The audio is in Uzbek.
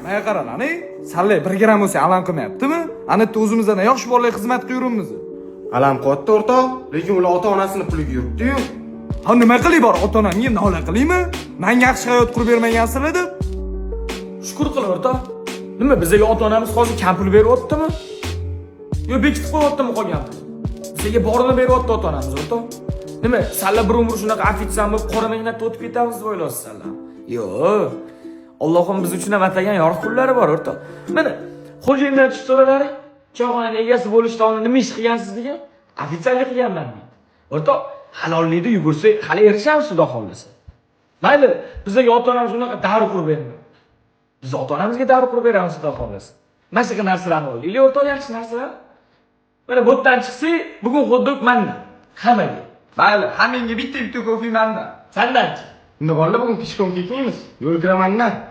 Maya qara lan, Salla 1 gram bo'lsa alam qilmayaptimi? Ana yerda o'zimizdan yaxshi bolalar xizmat qilyapmiz. Alam qilyapti o'rtoq, lekin ular ota-onasini puliga yuribdi-yu. Ha nima qilay bor, ota-onamga nola qilaymi? Menga yaxshi hayot qurib bermagansilar deb. Shukr qil o'rtoq. Nima bizga ota-onamiz hozir kam pul beryaptimi? Yo bekitib qo'yaptimi qolgan pul? Bizga borini beryapti ota-onamiz o'rtoq. Nima, salla bir umr shunaqa ofitsiant bo'lib qora mehnatda o'tib ketamiz deb o'ylaysiz salla? Yo'q. Allohim biz uchun ham atagan yorug' kunlari bor o'rtoq. Mana xo'jayindan tushib so'ralaring, choyxonaning egasi bo'lishda oldin nima ish qilgansiz degan? Ofitsiantlik qilganman men. O'rtoq, halollikda yugursak, hali erishamiz xudo xolasa. Mayli, bizga ota-onamiz unaqa davr qurib bermaydi. Biz ota-onamizga davr qurib beramiz xudo xolasa. Mana shu narsalarni olaylik, o'rtoq, yaxshi narsalar. Mana bu yerdan chiqsak, bugun xuddi manda. Hammaga. Mayli, hammangga bitta ko'p manda. Sandan-chi? Unda bolalar bugun pishkom ketmaymiz. Yo'l kiraman-da.